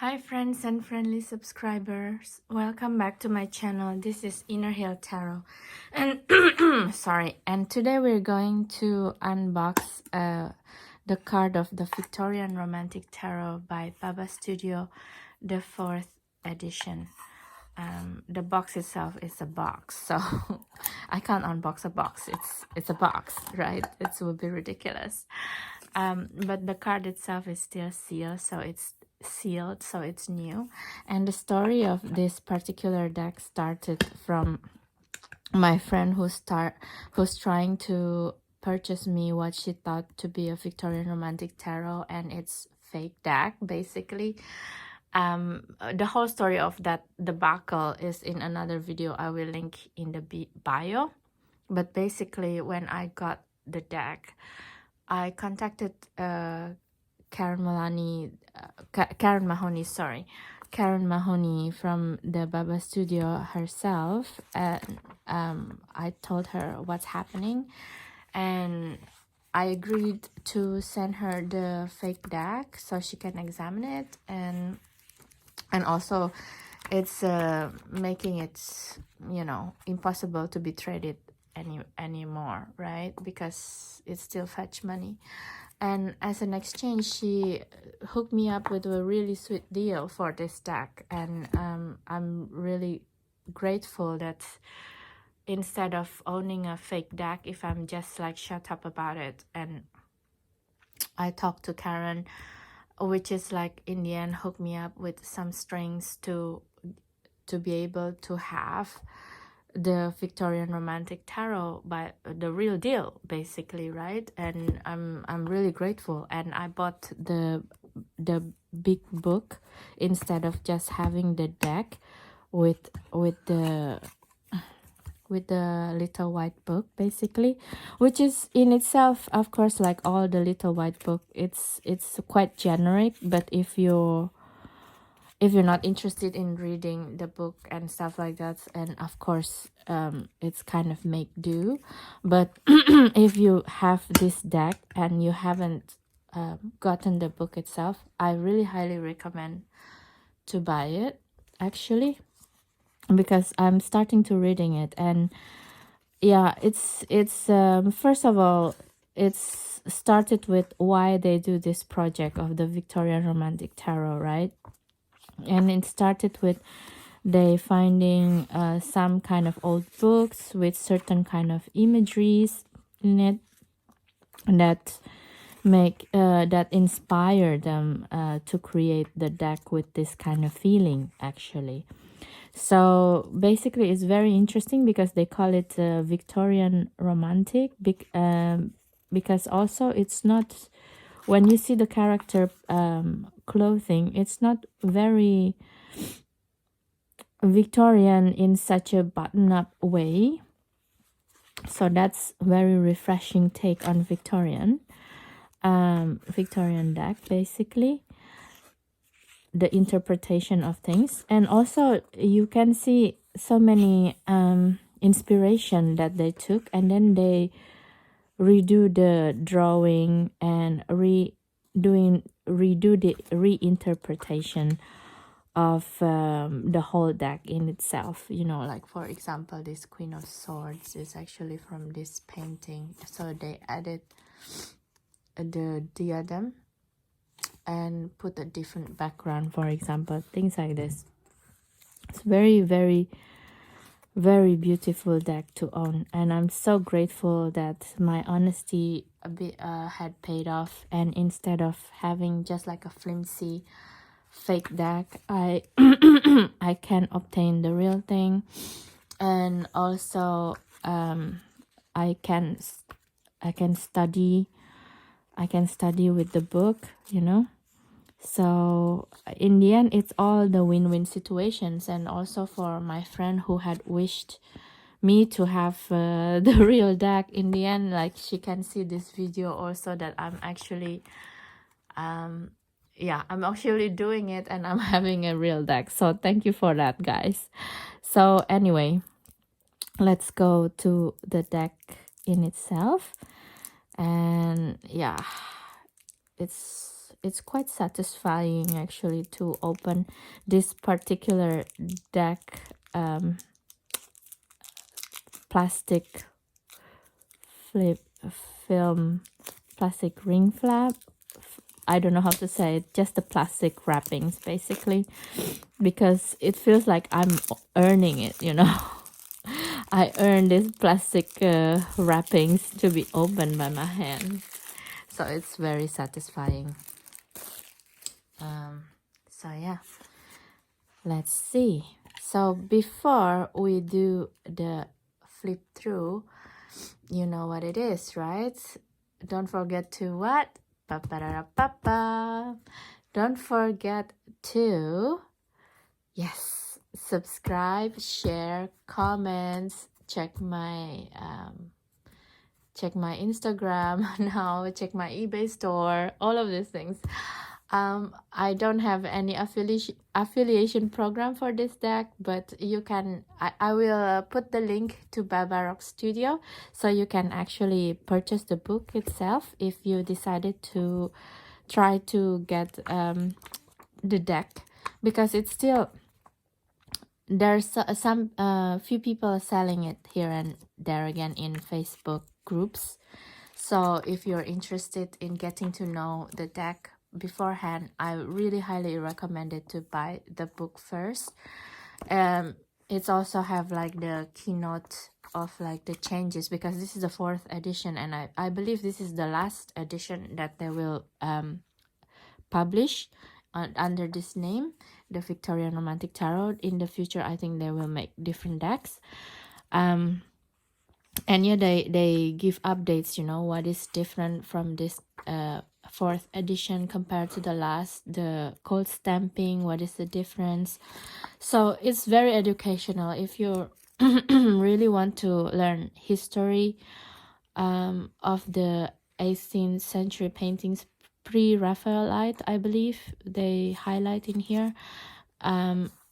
Hi friends and friendly subscribers, welcome back to my channel. This is Inner Hill Tarot, and sorry, and today we're going to unbox the card of the Victorian Romantic Tarot by Baba Studio, the 4th edition. The box itself is a box, so I can't unbox a box. It's a box, right? It would be ridiculous. But the card itself is still sealed, so it's new. And the story of this particular deck started from my friend who's trying to purchase me what she thought to be a Victorian Romantic Tarot, and it's fake deck basically. The whole story of that debacle is in another video I will link in the bio. But basically, when I got the deck, I contacted Karen Mahoney from the Baba Studio herself, and I told her what's happening, and I agreed to send her the fake deck so she can examine it, and also it's making it, you know, impossible to be traded anymore, right? Because it still fetch money. And as an exchange, she hooked me up with a really sweet deal for this deck, and I'm really grateful that instead of owning a fake deck, if I'm just like shut up about it, and I talked to Karen, which is like in the end hooked me up with some strings to be able to have the Victorian Romantic Tarot by the real deal, basically, right? And I'm really grateful, and I bought the big book instead of just having the deck with the little white book, basically, which is in itself, of course, like all the little white book, it's quite generic. But if you're not interested in reading the book and stuff like that, and of course it's kind of make do. But if you have this deck and you haven't gotten the book itself, I really highly recommend to buy it, actually, because I'm starting to reading it. And yeah, it's first of all, it's started with why they do this project of the Victorian Romantic Tarot, right? And it started with they finding some kind of old books with certain kind of imageries in it that make that inspire them to create the deck with this kind of feeling, actually. So basically it's very interesting because they call it Victorian Romantic, because also it's not, when you see the character clothing, it's not very Victorian in such a button-up way. So that's very refreshing take on Victorian deck, basically, the interpretation of things. And also you can see so many inspiration that they took, and then they redo the drawing and redo the reinterpretation of the whole deck in itself. You know, like for example, this Queen of Swords is actually from this painting, so they added the diadem and put a different background, for example, things like this. It's very, very, very beautiful deck to own, and I'm so grateful that my honesty a bit had paid off, and instead of having just like a flimsy fake deck, I I can obtain the real thing. And also I can study with the book, you know. So in the end, it's all the win-win situations. And also for my friend who had wished me to have the real deck, in the end, like, she can see this video also that I'm actually yeah, I'm actually doing it, and I'm having a real deck. So thank you for that, guys. So anyway, let's go to the deck in itself. And yeah, it's it's quite satisfying actually to open this particular deck, plastic flip film, plastic ring flap. I don't know how to say it, just the plastic wrappings basically, because it feels like I'm earning it, you know. I earned these plastic wrappings to be opened by my hand, so it's very satisfying. So yeah, let's see. So before we do the flip through, you know what it is, right? Don't forget to what? Pa-pa-da-da-pa-pa. Don't forget to, yes, subscribe, share, comments, check my Instagram now, check my eBay store, all of these things. I don't have any affiliation program for this deck, but you can, I will put the link to Babarock Studio, so you can actually purchase the book itself if you decided to try to get the deck, because it's still, there's some few people selling it here and there again in Facebook groups. So if you're interested in getting to know the deck beforehand, I really highly recommend it to buy the book first. It's also have like the keynote of like the changes, because this is the 4th edition, and I believe this is the last edition that they will publish under this name, the Victorian Romantic Tarot. In the future, I think they will make different decks. And yeah, they give updates, you know, what is different from this 4th edition compared to the last, the cold stamping, what is the difference. So it's very educational if you really want to learn history of the 18th century paintings, pre-Raphaelite, I believe they highlight in here.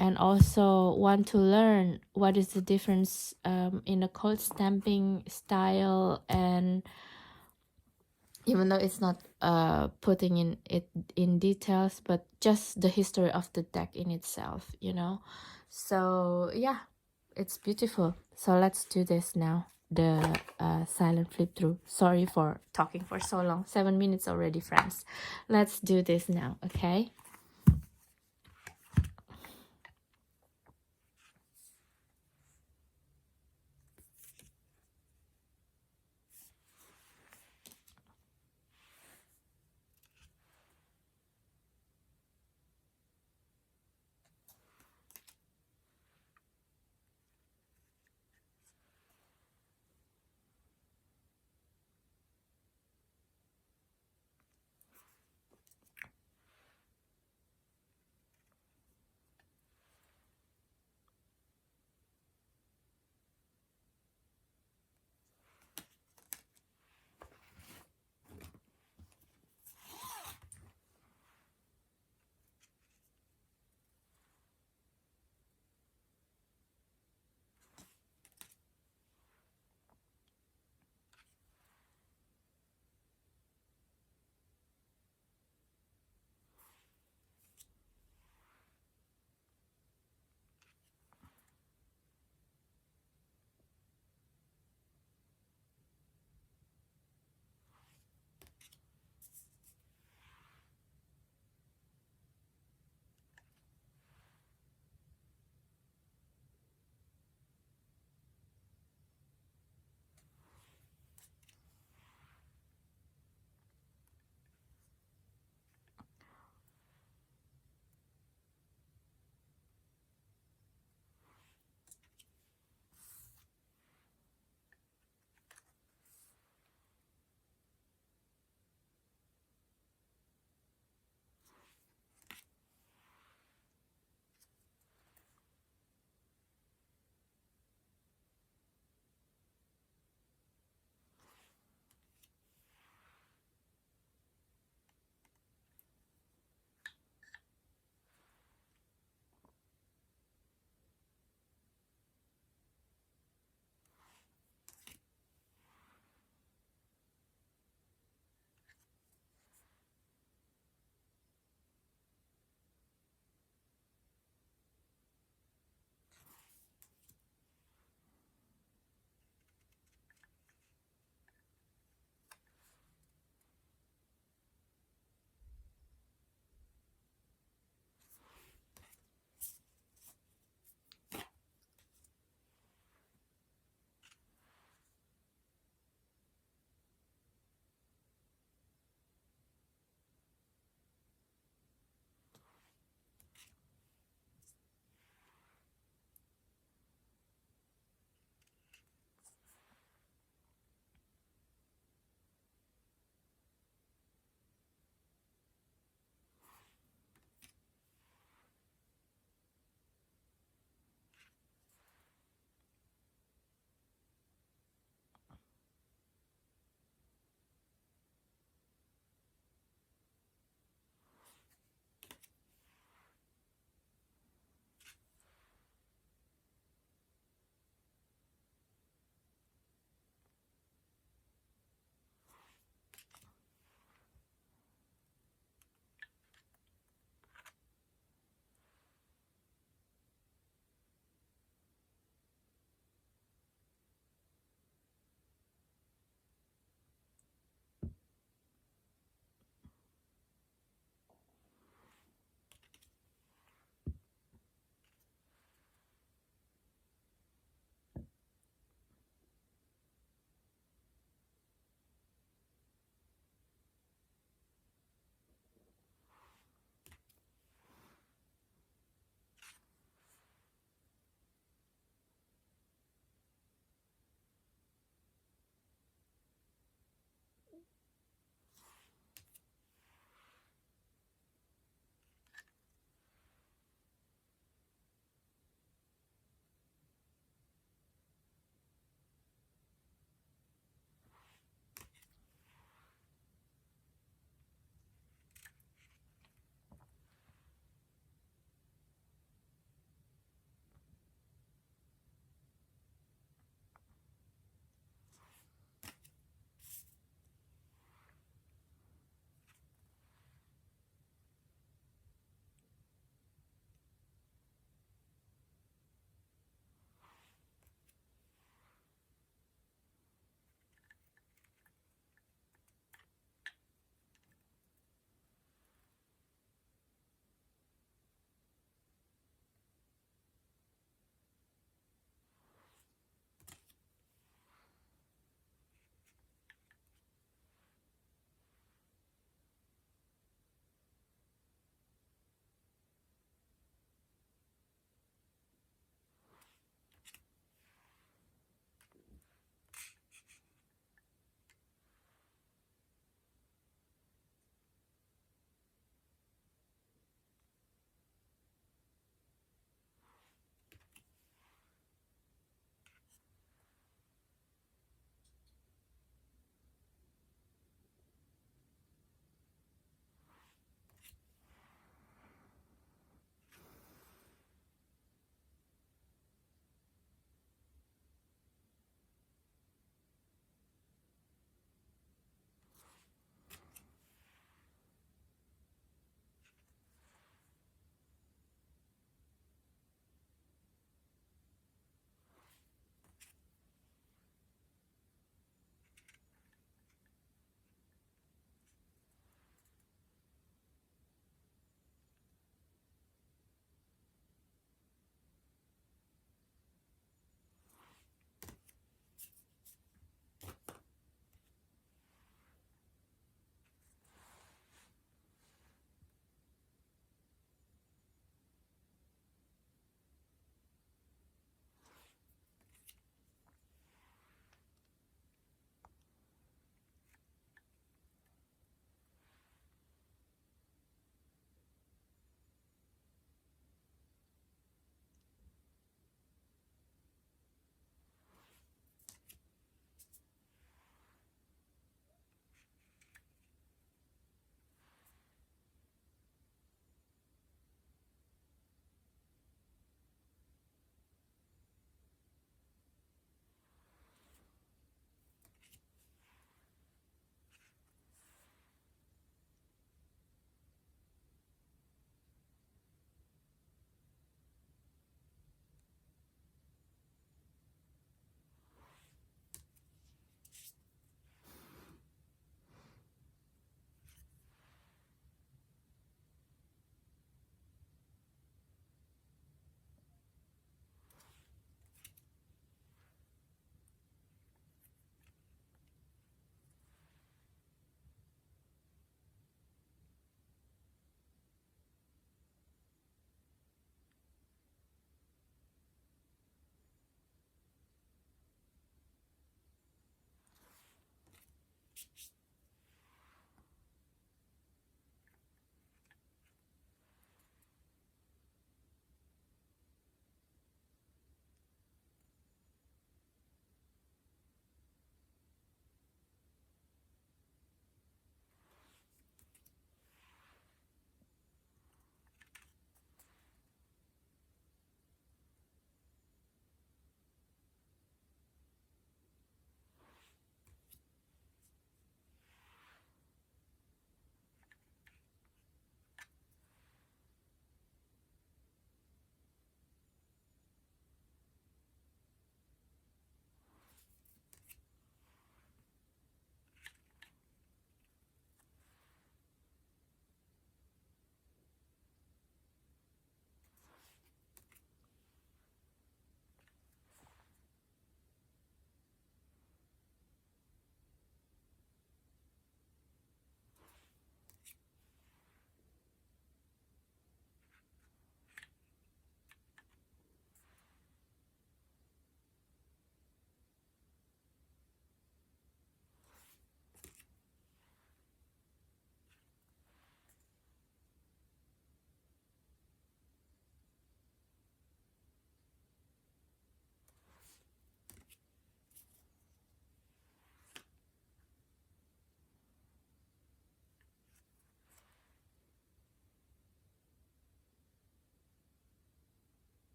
And also want to learn what is the difference in the cold stamping style, and even though it's not putting in it in details, but just the history of the deck in itself, you know. So yeah, it's beautiful. So let's do this now, the silent flip through. Sorry for talking for so long, 7 minutes already, friends. Let's do this now, okay?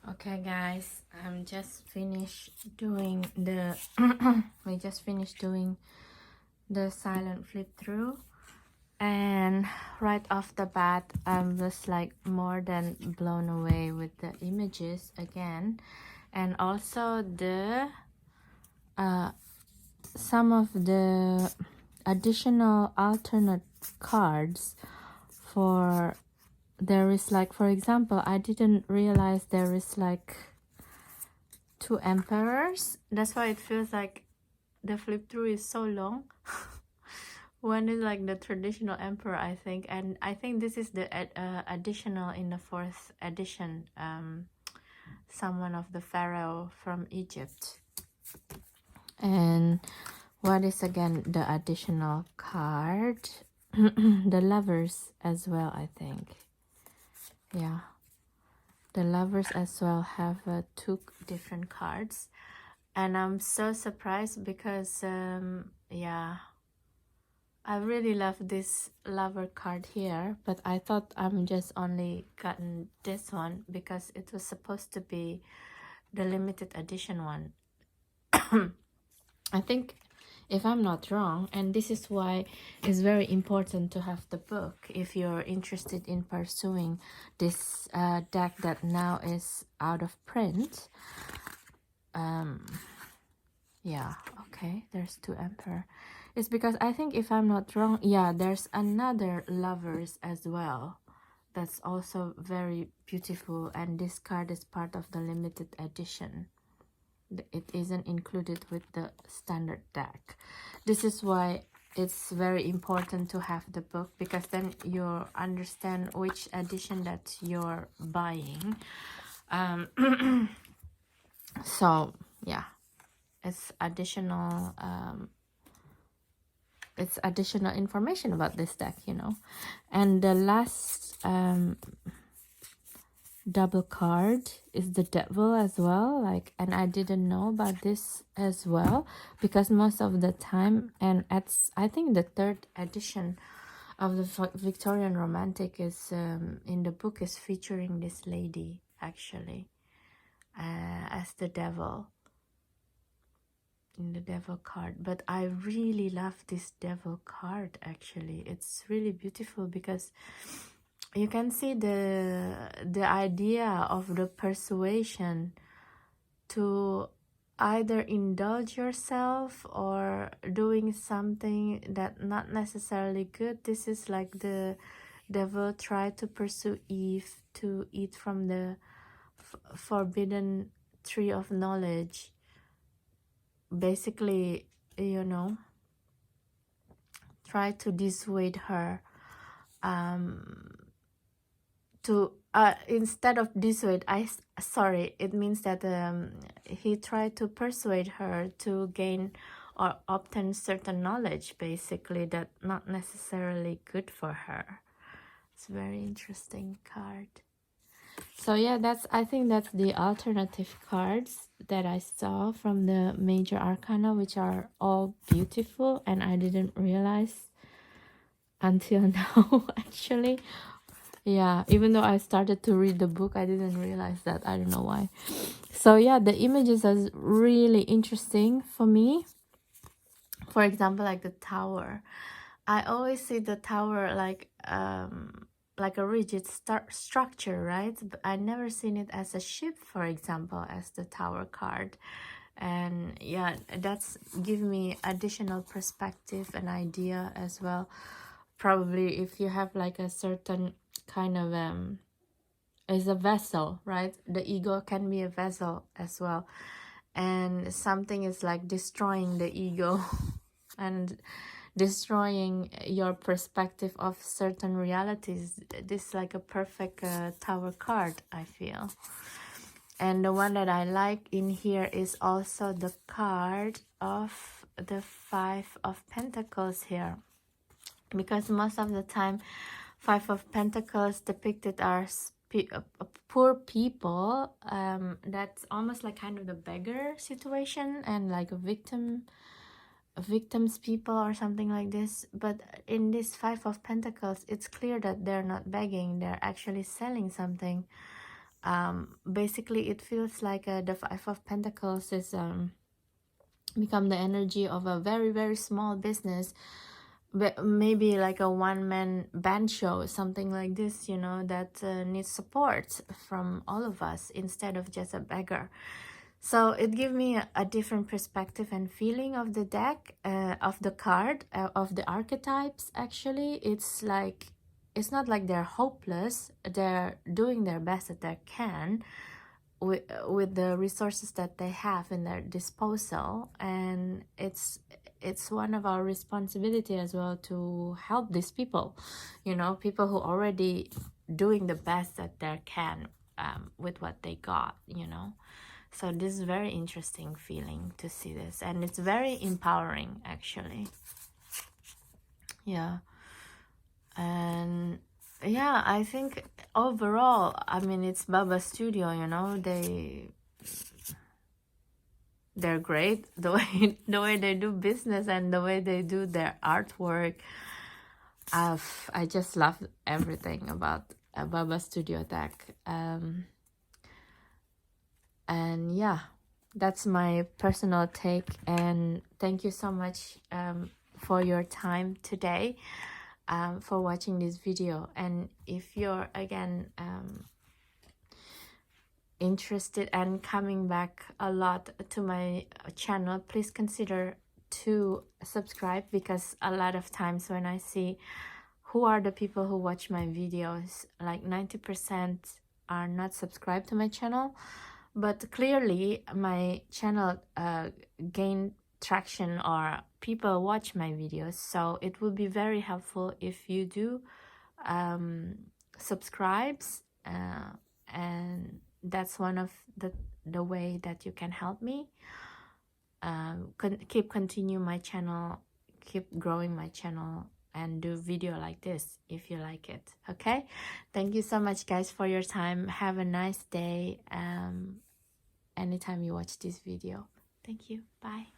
Okay guys, I'm just finished doing the we just finished doing the silent flip through, and right off the bat I'm just like more than blown away with the images again, and also the some of the additional alternate cards. For there is like, for example, I didn't realize there is like 2 emperors. That's why it feels like the flip through is so long. One is like the traditional emperor, I think, and I think this is the additional in the 4th edition, someone of the pharaoh from Egypt. And what is again the additional card? The lovers as well, I think. Yeah, the lovers as well have 2 different cards, and I'm so surprised because yeah, I really love this lover card here, but I thought I'm just only gotten this one because it was supposed to be the limited edition one. I think, if I'm not wrong, and this is why it's very important to have the book if you're interested in pursuing this deck that now is out of print. Yeah, okay, there's 2 emperor. It's because I think, if I'm not wrong, yeah, there's another lovers as well that's also very beautiful, and this card is part of the limited edition. It isn't included with the standard deck. This is why it's very important to have the book, because then you understand which edition that you're buying. So yeah, it's additional information about this deck, you know. And the last double card is the devil as well, like, and I didn't know about this as well, because most of the time, and I think the 3rd edition of the Victorian Romantic is in the book is featuring this lady actually as the devil in the devil card. But I really love this devil card actually. It's really beautiful because you can see the idea of the persuasion to either indulge yourself or doing something that not necessarily good. This is like the devil tried to pursue Eve to eat from the forbidden tree of knowledge, basically, you know, try to dissuade her to instead of dissuade, sorry, it means that he tried to persuade her to gain or obtain certain knowledge, basically, that not necessarily good for her. It's a very interesting card. So yeah, I think that's the alternative cards that I saw from the major arcana, which are all beautiful, and I didn't realize until now actually. Yeah, even though I started to read the book, I didn't realize that. I don't know why. So yeah, the images are really interesting for me. For example, like the tower. I always see the tower like a rigid structure, right? But I never seen it as a ship, for example, as the tower card. And yeah, that's give me additional perspective and idea as well. Probably if you have like a certain kind of is a vessel, right? The ego can be a vessel as well, and something is like destroying the ego and destroying your perspective of certain realities. This is like a perfect tower card, I feel. And the one that I like in here is also the card of the 5 of Pentacles here, because most of the time 5 of Pentacles depicted are poor people, that's almost like kind of the beggar situation, and like a victims people or something like this. But in this 5 of Pentacles, it's clear that they're not begging, they're actually selling something. basically it feels like the Five of Pentacles is become the energy of a very, very small business, but maybe like a one-man band show, something like this, you know, that needs support from all of us instead of just a beggar. So it gave me a different perspective and feeling of the deck, of the card, of the archetypes. Actually, it's like, it's not like they're hopeless. They're doing their best that they can with the resources that they have in their disposal, and it's one of our responsibility as well to help these people, you know, people who already doing the best that they can with what they got, you know. So this is very interesting feeling to see this, and it's very empowering actually. Yeah. And yeah, I think overall, I mean, it's Baba Studio, you know, they're great. The way they do business and the way they do their artwork, I just love everything about Baba Studio deck. And yeah, that's my personal take, and thank you so much for your time today, for watching this video. And if you're again interested and coming back a lot to my channel, please consider to subscribe, because a lot of times when I see who are the people who watch my videos, like 90% are not subscribed to my channel. But clearly my channel gained traction, or people watch my videos, so it would be very helpful if you do subscribes, and that's one of the way that you can help me continue my channel, keep growing my channel, and do video like this if you like it. Okay, thank you so much guys for your time. Have a nice day anytime you watch this video. Thank you. Bye.